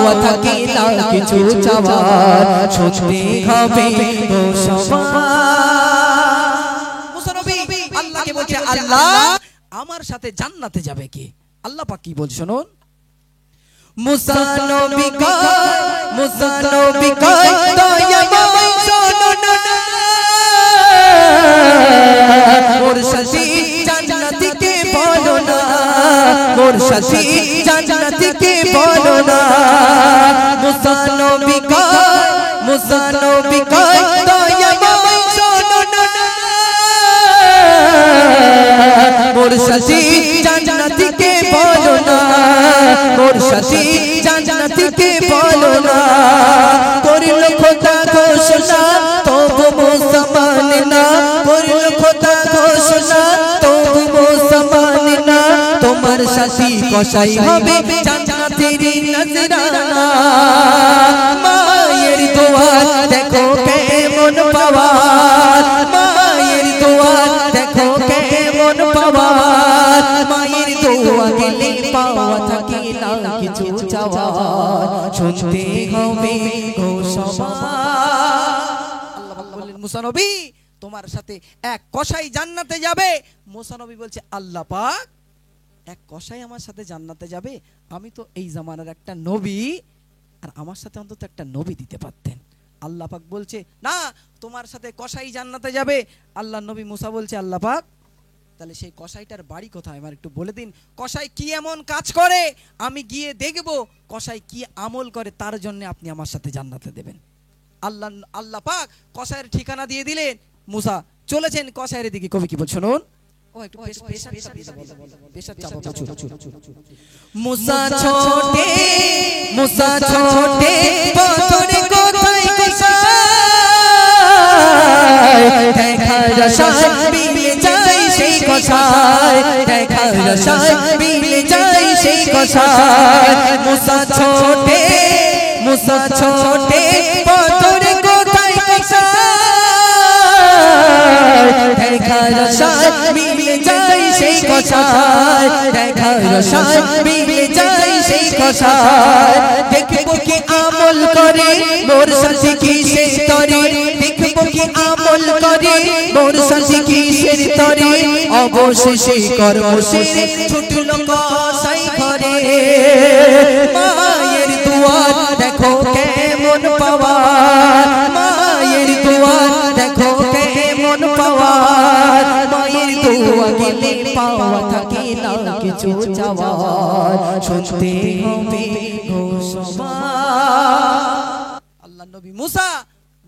পাওয়া থাকে না কিছু চাওয়ার, শুনতে হবে গো সবার। মুসা নবী আল্লাহকে বলছে, আল্লাহ আমার সাথে জান্নাতে যাবে কে? আল্লাহ পাক কি বলছে শুনুন। মুসা নবী কয়, মুসা নবী কয় দয়াময় শোনো না, মোর সাথী জান্নাতিকে বলো না, মোর সাথী জান্নাতিকে বলো না। মুসা নবী কয়, মুসা নবী কয় দয়াময় শোনো না, মোর সাথী জান্নাতিকে বলো না, মোর সাথী জান্নাতিকে বলো না। করিল খোদা ঘোষণা তবু মুসা মানে না, করিল খোদা ঘোষণা তবু মুসা মানে না। তোমার সাথী কসাই হবে জান্নাতের নজরানা। মায়ের দোয়ার দেখো কেমন পাওয়ার, মায়ের দোয়ার দেখো কেমন পাওয়ার। মায়ের দোয়া গেলে পাওয়া থাকে না কিছু চাওয়ার, শুনতে হবে গো সবার। আল্লাহ বললেন, মুসা নবী তোমার সাথে এক কসাই জান্নাতে যাবে। মুসা নবী বলছে, আল্লাহ পাক এক কসাই আমার সাথে জান্নাতে যাবে? আমি তো এই জামানার একটা নবী, আর আমার সাথে অন্তত একটা নবী দিতে পারতেন। আল্লাহ পাক বলছে, না তোমার সাথে কসাই জান্নাতে যাবে। আল্লাহ নবী মুসা বলছে, আল্লাহ পাক তাহলে সেই কসাইটার বাড়ি কোথায় আমার একটু বলে দিন। কসাই কি এমন কাজ করে আমি গিয়ে দেখব, কসাই কি আমল করে, তার জন্য আপনি আমার সাথে জান্নাতে দেবেন। আল্লাহ পাক কসাইয়ের ঠিকানা দিয়ে দিলেন। মুসা চলেছেন কসাইয়ের দিকে। কবি কি বলছেন শুনুন। মুসা ছোটে, মুসা ছোটে পথরে কোথায় কসাই, দেখার আশায় মিলে যায় সেই কসাই, দেখার আশায় মিলে যায় সেই কসাই। মুসা ছোটে, মুসা ছোটে পথরে কোথায় কসাই, দেখার আশায় মিলে যায় সেই কসাই, দেখার আশায় মিলে যায় সেই কসাই। দেখবো কি আমল করে মোর সাথী কিসের তরে, দেখবো কি আমল করে মোর সাথী কিসের তরে। অবশেষে কর্ম শেষে ছুটল কসাই ঘরে। মায়ের দুয়ার দেখো কেমন পাওয়ার, মায়ের দুয়ার দেখো কেমন পাওয়ার। মায়ের দোয়া গেলে পাওয়া থাকে না কিছু চাওয়ার, শুনতে হবে গো সবার। আল্লাহ নবী মুসা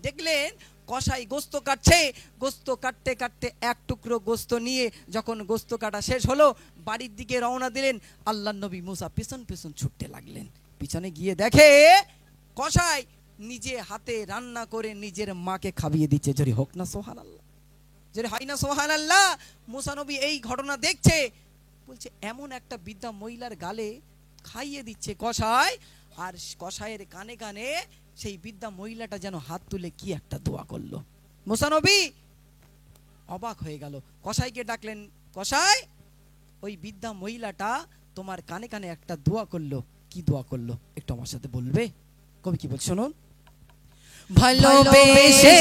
দেখলেন কসাই গোস্ত কাটছে, গোস্ত কাটতে কাটতে এক টুকরো গোস্ত নিয়ে যখন গোস্ত কাটা শেষ হলো বাড়ির দিকে রওনা দিলেন। আল্লাহ নবী মুসা পিছন পিছন ছুটতে লাগলেন। পিছনে গিয়ে দেখে কসাই নিজে হাতে রান্না করে নিজের মাকে খাইয়ে দিচ্ছে। জোরে হোক না সুবহানাল্লাহ, জোরে হয় না সুবহানাল্লাহ। মুসা নবী এই ঘটনা দেখছে, বলছে এমন একটা বৃদ্ধা মহিলার গালে খাইয়ে দিচ্ছে কসাই, আর কসাইয়ের কানে কানে সেই বৃদ্ধা মহিলাটা যেন হাত তুলে কি একটা দোয়া করলো। মুসা নবী অবাক হয়ে গেল। কসাইকে ডাকলেন, কসাই ওই বৃদ্ধা মহিলাটা তোমার কানে কানে একটা দোয়া করলো, কি দোয়া করলো একটু আমার সাথে বলবে? কবি কি বলছে শুনুন। ভালোবেসে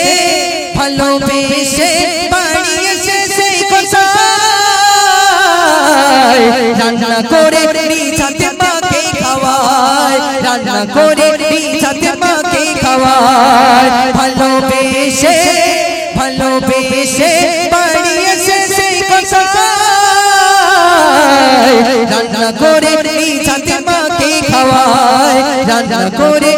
ভালোবেসে বাড়ি এসেছে কসাই, রান্না করে নিজাতে মাকে খাওয়ায়, রান্না করে নিজাতে মাকে খাওয়ায়। ভালোবেসে ভালোবেসে বাড়ি এসেছে কসাই, রান্না করে নিজাতে মাকে খাওয়ায়, রান্না করে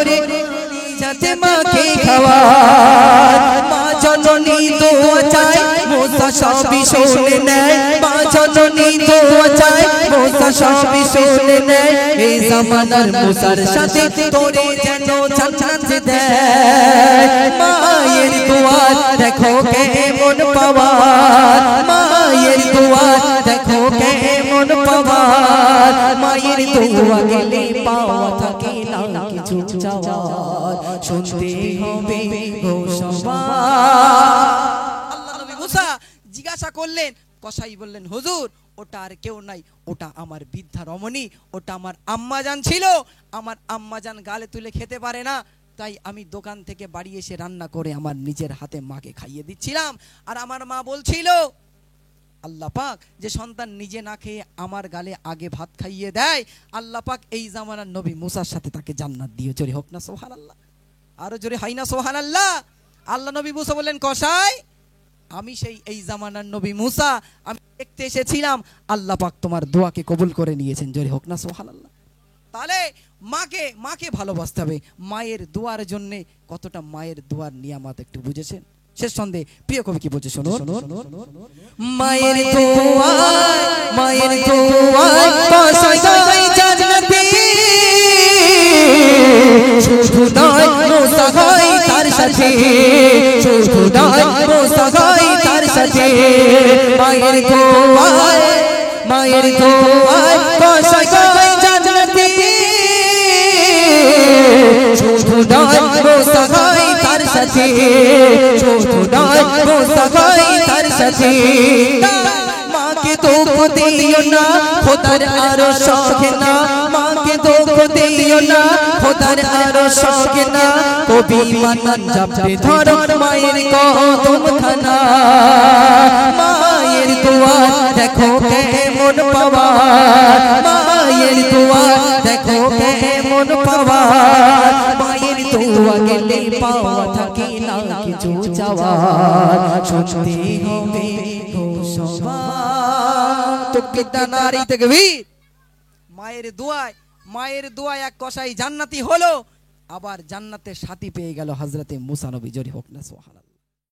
নিজাতে মাকে খাওয়ায়। মা জননী দোয়া চায় মুসা সবই শুনে নেয়, মা জননী দোয়া চায় মুসা সবই শুনে নেয়। এই জামানার মুসার সাথে তোরে যেন জান্নাত দেয়। মায়ের দোয়া দেখো কেমন পাওয়ার, মায়ের দোয়া দেখো কেমন পাওয়ার। মায়ের দোয়া গেলে পাওয়া থাকে না কিছু চাওয়ার, শুনতে হবে গো সবার। আল্লাহ নবী মুসা জিজ্ঞাসা করলেন, কসাই বললেন হুজুর ওটা আর কেউ নাই, ওটা আমার বৃদ্ধা রমণী, ওটা আমার আম্মাজান ছিল, আমার আম্মাজান গালে তুলে খেতে পারে না, তাই আমি দোকান থেকে বাড়ি এসে রান্না করে আমার নিজের হাতে মাকে খাইয়ে দিচ্ছিলাম। আর আমার মা বলছিল আল্লাহ পাক যে সন্তান নিজে না খেয়ে আমার গালে আগে ভাত খাইয়ে দেয়, আল্লাহ পাক এই জামানার নবী মুসার সাথে তাকে জান্নাত দিয়ে। জোরে হোক না সুবহানাল্লাহ, আরো জোরে হয় না সুবহানাল্লাহ। আল্লাহ নবী মুসা বললেন কসাই আমি সেই এই জামানার নবী মুসা, আমি দেখতে এসেছিলাম, আল্লাহ পাক তোমার দোয়াকে কবুল করে নিয়েছেন। জোরে হোক না সুবহানাল্লাহ। তাহলে মাকে ভালোবাসতে হবে। মায়ের দোয়ার জন্য কতটা মায়ের দোয়ার নিয়ামত একটু বুঝেছেন? শেষ সন্দেহ প্রিয় কবি কি বলছে শুনুন। মায়ের দোয়ায় মায়ের দোয়ায় পৌঁছায় জান্নাতে, শুধু নয় মুসা হয় তার সাথে, শুধু নয় মুসা হয় তার সাথে। মায়ের দোয়ায় মায়ের দোয়ায় পৌঁছায় জান্নাতে, শুধু নয় মুসা হয় তার সাথে, শুধু নয় মুসা হয় তার সাথে। মাকে দুঃখ দিও না খোদার আরো শখ না, মাকে দুঃখ দিও না খোদার আরো শখ না, কবি মানন জপে ধরো মায়ের কদম খানা। মায়ের দোয়া দেখো কেমন পাওয়া, মায়ের দোয়া দেখো কেমন পাওয়া, মায়ের দোয়া গেলে পাওয়া থাকে না কিছু চাওয়া, শুনতে হবে ঘোষণা তুকিতা নারী তাকবীর। মায়ের দোয়ায় এক কসাই জান্নাতি হলো, আবার জান্নাতের সাথী পেয়ে গেল হযরতে মুসা নবী। জোরে হোক না সুবহানাল্লাহ।